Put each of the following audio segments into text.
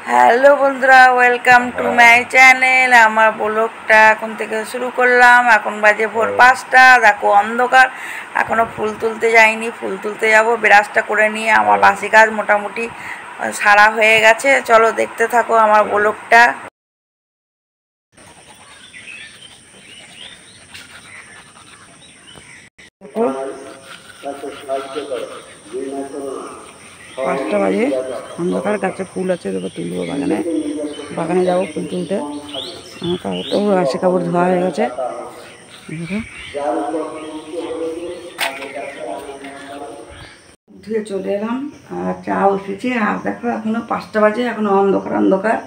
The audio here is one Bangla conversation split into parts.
হ্যালো বন্ধুরা, ওয়েলকাম টু মাই চ্যানেল। আমার ব্লগটা এখন থেকে শুরু করলাম। এখন বাজে ভোর 5টা। দেখো অন্ধকার, এখনও ফুল তুলতে যাইনি। ফুল তুলতে যাব, ব্রাশটা করে নিয়ে আমার বাসি কাজ মোটামুটি সারা হয়ে গেছে। চলো দেখতে থাকো আমার ব্লগটা। দেখো 5টা বাজে, অন্ধকার, গাছে ফুল আছে, দেখো তুলবো। বাগানে যাবো ফুল তুলতে। আমার কাপড়টাও বাসি কাপড় ধোয়া হয়ে গেছে। দেখো ধুয়ে চলে এলাম আর চা উঠেছি। আর দেখো এখনো 5টা বাজে, এখনো অন্ধকার অন্ধকার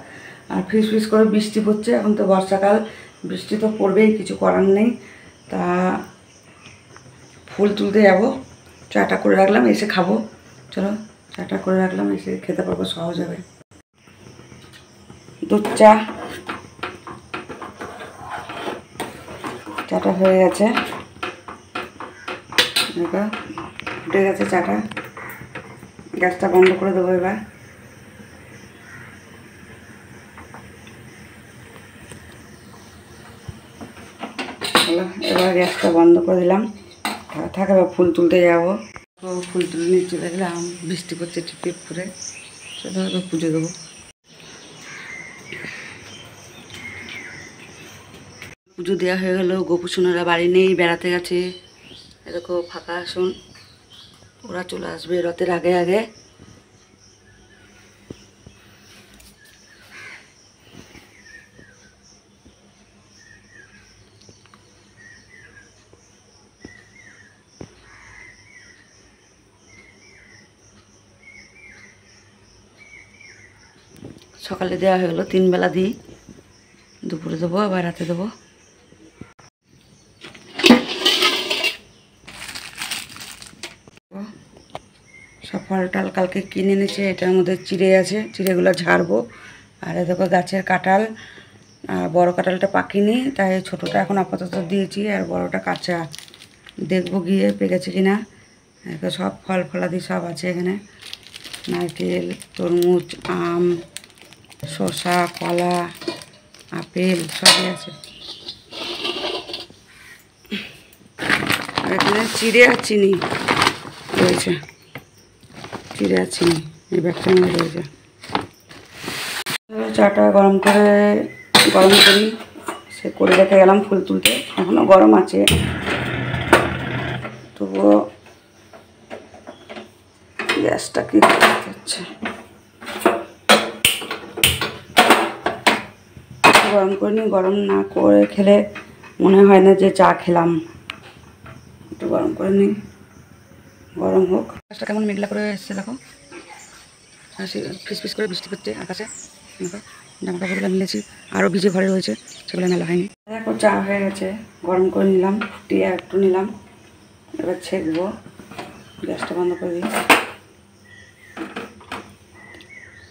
আর ফিস ফিস করে বৃষ্টি পড়ছে। এখন তো বর্ষাকাল, বৃষ্টি তো পড়বেই, কিছু করার নেই। তা ফুল তুলতে যাবো। চাটা করে রাখলাম, এসে খাবো। চলো চাটা করে রাখলাম, এসে খেতে পারবো, সহজ হবে। দুধ চা, চাটা হয়ে গেছে। দেখো ফুটে গেছে চাটা। গ্যাসটা বন্ধ করে দেবো এবার। হলো, এবার গ্যাসটা বন্ধ করে দিলাম। থাক, এবার ফুল তুলতে যাবো। ফুল তুলে নিয়ে চলে গেলাম, বৃষ্টি পড়ছে টিপ টিপ করে। সেটা এবার পুজো দেবো। পুজো দেওয়া হয়ে গেলো। গোপুসোনারা বাড়ি নেই, বেড়াতে গেছে। এরকম ফাঁকা আসুন, ওরা চলে আসবে রথের আগে আগে। সকালে দেওয়া হয়ে গেলো, 3 বেলা দিই। দুপুরে দেবো, আবার রাতে দেবো। সব ফল টাল কালকে কিনে এনেছে, এটার মধ্যে চিড়ে আছে, চিড়েগুলো ঝাড়বো। আর দেখো গাছের কাঁঠাল, আর বড়ো কাঁঠালটা পাকিনি, তাই ছোটোটা এখন আপাতত দিয়েছি। আর বড়োটা কাঁচা, দেখবো গিয়ে পেকেছে কিনা। সব ফল ফলাদি সব আছে এখানে, নারকেল, তরমুজ, আম, শসা, কলা, আপেল সবই আছে। আর এখানে চিড়ে আর চিনি রয়েছে, চিড়ে আর চিনি এই ব্যাগটার মধ্যে রয়েছে। চাটা গরম করি, সে করে রেখে গেলাম ফুল তুলতে। এখনও গরম আছে, তবুও গ্যাসটা কি হচ্ছে। গরম করে নিই, গরম না করে খেলে মনে হয় না যে চা খেলাম। একটু গরম করে নিই, গরম হোক। গ্যাসটা কেমন মেঘলা করে এসছে দেখো, ফিস ফিস করে বৃষ্টি পড়ছে আকাশে। দেখো জামা কাপড়গুলো মিলেছি, আরও ভিজে ঘরে রয়েছে, সেগুলো মেলা হয়নি। দেখো চা হয়ে গেছে, গরম করে নিলাম, টিয়া একটু নিলাম। এবার ছেঁকবো, গ্যাসটা বন্ধ করে দিই।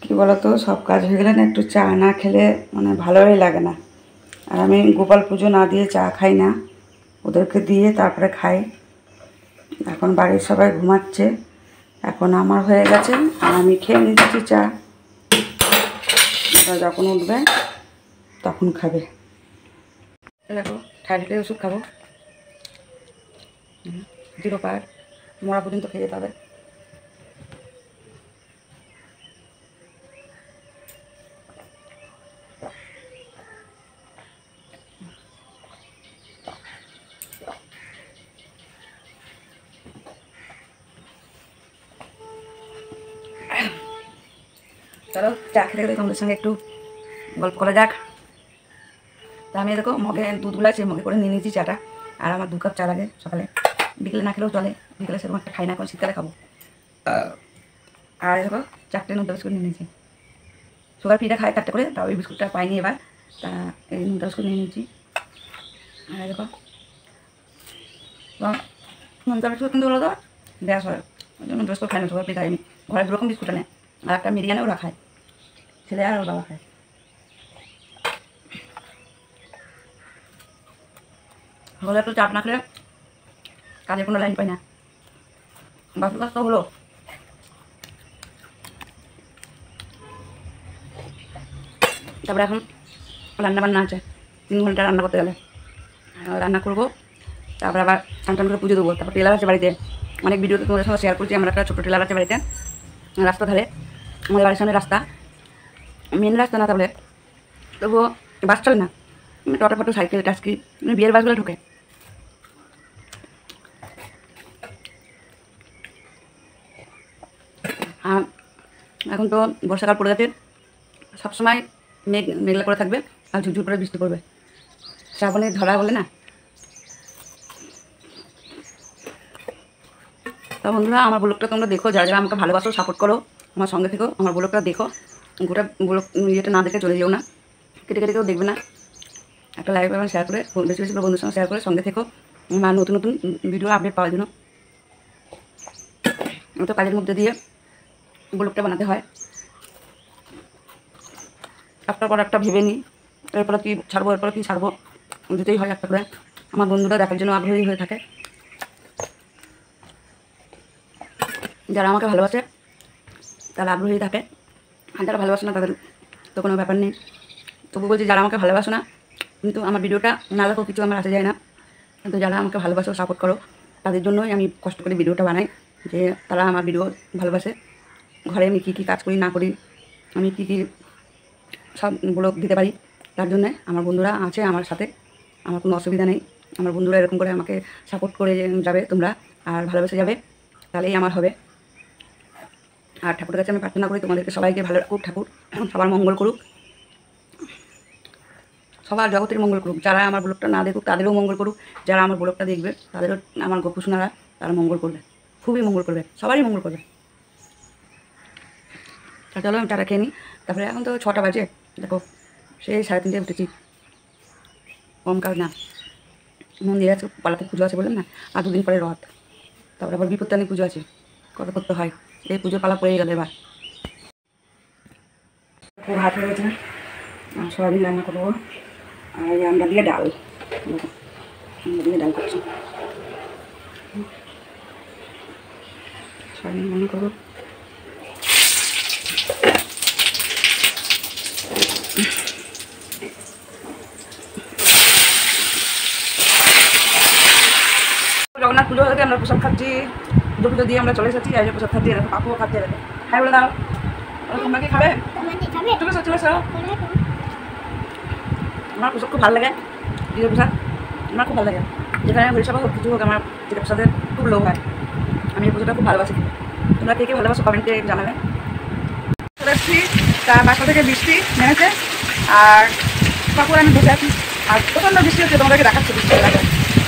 কী বলতো, সব কাজ হয়ে গেলে না একটু চা না খেলে মানে ভালোই লাগে না। আর আমি গোপাল পুজো না দিয়ে চা খাই না, ওদেরকে দিয়ে তারপরে খাই। এখন বাড়ির সবাই ঘুমাচ্ছে, এখন আমার হয়ে গেছে আর আমি খেয়ে নিচ্ছি চা। ওরা যখন উঠবে তখন খাবে। দেখো ঠাইলে ওষুধ খাবো, 0 পার মরা পর্যন্ত খেয়ে যেতে হবে। চলো চা খেতে খেতে তোমাদের সঙ্গে একটু গল্প করা যাক। তা আমি দেখো মগে দুধগুলো আছে, মগে করে নিয়ে নিয়েছি চাটা। আর আমার 2 কাপ চা লাগে সকালে, বিকেলে না খেলেও চলে। বিকেলে সেরকম একটা খাই না, এখন শীতকালে খাবো। আর দেখো 4টে নুডলস করে নিয়ে নিয়েছি। সুগার ফ্রিটা খায় 4টে করে, তাও এই বিস্কুটটা পাইনি এবার, তা এই নুডলস করে নিয়ে নিয়েছি। আর দেখো নুডলস বিস্কুট কিন্তু হলো তো গ্যাস হয়, ওই জন্য নুডলস করে খাই না। সুগার ফ্রি খাই আমি। ঘরে 2 রকম বিস্কুট আনে, আর একটা মিরিয়ানে ওরা খায়, ছেলে আর ওর বাবা খায়। হলে একটু চাপ না খেলে কাজের কোনো লাইন পাই না। বাসুর কাজ তো হলো, তারপরে এখন রান্না বান্না আছে, 3 ঘন্টা রান্না করতে গেলে রান্না করবো, তারপরে আবার স্নান করে পুজো দেবো। তারপর টেলার আছে বাড়িতে, অনেক ভিডিওতে তোমাদের সঙ্গে শেয়ার করছি। আমার একটা ছোটো টেলার আছে বাড়িতে, রাস্তা ধারে, আমাদের বাড়ির সামনে রাস্তা, মেন রাস্তা না, তাহলে তবুও বাস চলে না, টোটো ফটো সাইকেল টাস্কি বিয়ের বাসগুলো ঢোকে। এখন তো বর্ষাকাল পড়ে গেছে, সবসময় মেঘলা করে থাকবে আর ঝুরঝুর করে বৃষ্টি পড়বে, শ্রাবণে ধরা বলে না। তা বন্ধুরা, আমার ব্লগটা তোমরা দেখো, যারা যারা আমাকে ভালোবাসো, সাপোর্ট করো, আমার সঙ্গে থেকো, আমার ব্লগটা দেখো, গোটা ব্লগ ইয়েটা না দেখে চলে যেও না, কেটে কেটে কেউ দেখবে না। একটা লাইক এবং শেয়ার করে, বেশি বেশি করে বন্ধুর সঙ্গে শেয়ার করে সঙ্গে থেকো, আমার নতুন নতুন ভিডিও আপডেট পাওয়ার জন্য। তো কাজের মধ্যে দিয়ে ব্লগটা বানাতে হয়, একটার পর একটা ভেবে নিই, এরপরে কী ছাড়বো, এরপরে কী ছাড়বো, দিতেই হয় একটা করে। আমার বন্ধুরা দেখার জন্য আগ্রহী হয়ে থাকে, যারা আমাকে ভালোবাসে তারা আগ্রহী থাকে, আর যারা ভালোবাসে না তাদের তো কোনো ব্যাপার নেই। তবু বলছি, যারা আমাকে ভালোবাসো না, কিন্তু আমার ভিডিওটা না দেখো কিছু আমার আসে যায় না, কিন্তু যারা আমাকে ভালোবাসো, সাপোর্ট করো, তাদের জন্যই আমি কষ্ট করে ভিডিওটা বানাই, যে তারা আমার ভিডিও ভালোবাসে। ঘরে আমি কী কী কাজ করি না করি, আমি কী কী সব ব্লগ দিতে পারি, তার জন্যে আমার বন্ধুরা আছে আমার সাথে, আমার কোনো অসুবিধা নেই। আমার বন্ধুরা এরকম করে আমাকে সাপোর্ট করে যাবে তোমরা, আর ভালোবেসে যাবে, তাহলেই আমার হবে। আর ঠাকুরের কাছে আমি প্রার্থনা করি তোমাদেরকে সবাইকে ভালো রাখুক ঠাকুর, সবার মঙ্গল করুক, সবার জগতের মঙ্গল করুক। যারা আমার ব্লগটা না দেখুক তাদেরও মঙ্গল করুক, যারা আমার ব্লগটা দেখবে তাদেরও, আমার গল্প শোনারা, তারা মঙ্গল করবে, খুবই মঙ্গল করবে, সবারই মঙ্গল করবে। তা চলো আমি টাটা খেয়ে নিই। তারপরে এখন তো 6টা বাজে, দেখো সেই 3:30 উঠেছি, কম কাজ না। মন্দির আছে, পালাতে পুজো আছে বললেন না, আর 2 দিন পরে রথ, তারপরে আবার বিপত্তানি পুজো আছে, কত করতে হয়, এই পুজোর পালা পড়ে গেল এবার। খুব ভাত হয়ে গেছে, সয়াবিন রান্না করবো, আর আমরা দিয়ে ডাল, আমরা দিয়ে ডাল করছি, সয়াবিন রান্না করবো। জগন্নাথ পুজো হয়ে আমরা প্রসাদ খাচ্ছি, দুটো দিয়ে আমরা চলে এসেছি, আর প্রসাদ খাচ্ছি, এরকম পাপুও খাচ্ছে, এরকম খাই বলে দাও, তোমরা কি খাবে? চলে এসো চলে এসো। আমার প্রসাদ খুব ভালো লাগে, জিরে প্রসাদ আমার খুব ভালো লাগে, যেখানে হরিসভা হোক কিছু হোক, আমার জিরে প্রসাদের খুব লোভ হয়, আমি এই পুজোটা খুব ভালোবাসি। তোমরা কে কে ভালোবাসো কমেন্টে জানাবে। চলে এসেছি, তার বাসা থেকে বৃষ্টি নেমেছে, আর কাকুর আমি বসে আছি, আর প্রচণ্ড বৃষ্টি হচ্ছে, তোমাদেরকে দেখাচ্ছে বৃষ্টি লাগে,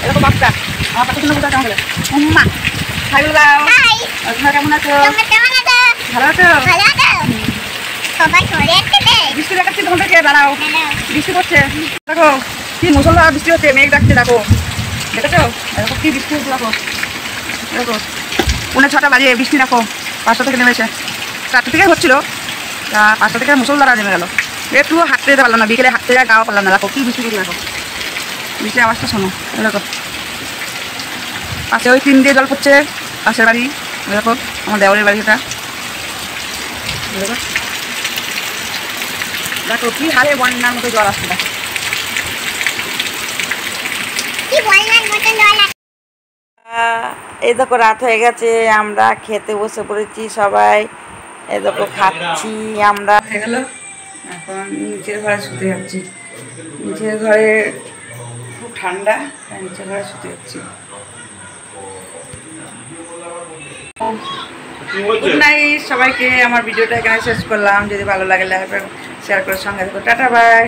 এরকম বাচ্চা আমার পাশে বসে কেমন গেলে উম্মা খাই বলে দাও। তোমরা কেমন আছো? ভালো আছো? বৃষ্টি দেখাচ্ছি তোমাদেরকে, দাঁড়াও, বৃষ্টি পড়ছে, দেখো কি মুসলধারে বৃষ্টি হচ্ছে, মেঘ ডাকছে, দেখো দেখেছো, দেখো কি বৃষ্টি হচ্ছে, দেখো দেখো 6:45 বাজে বৃষ্টি, দেখো 5টা থেকে নেমেছে, 4টা থেকে হচ্ছিলো, 5টা থেকে মুসলধারা নেমে গেল, একটু হাঁটতে যেতে পারলাম না, বিকেলে হাঁটতে যায় গাওয়া পারলাম না, দেখো কি বৃষ্টি পড়ছে, দেখো বৃষ্টির আওয়াজটা শোনো, দেখো পাশে ওই 3 দিয়ে জল পড়ছে, পাশের বাড়ি, দেখো আমার দেওয়ারের বাড়ি, এটা দেখো দেখো কি হারে বন্যার মতো জল আসছে, দেখো এই দেখো রাত হয়ে গেছে, আমরা খেতে বসে পড়েছি সবাই, এই দেখো খাচ্ছি আমরা, হয়ে গেল। এখন নিচের ঘরে শুতে যাচ্ছি, নিচের ঘরে খুব ঠান্ডা, নিচের ঘরে শুতে যাচ্ছি। গুড নাইট সবাইকে, আমার ভিডিওটা এখানে শেষ করলাম, যদি ভালো লাগে লাইক শেয়ার করে সঙ্গে দেখো, টাটা বাই।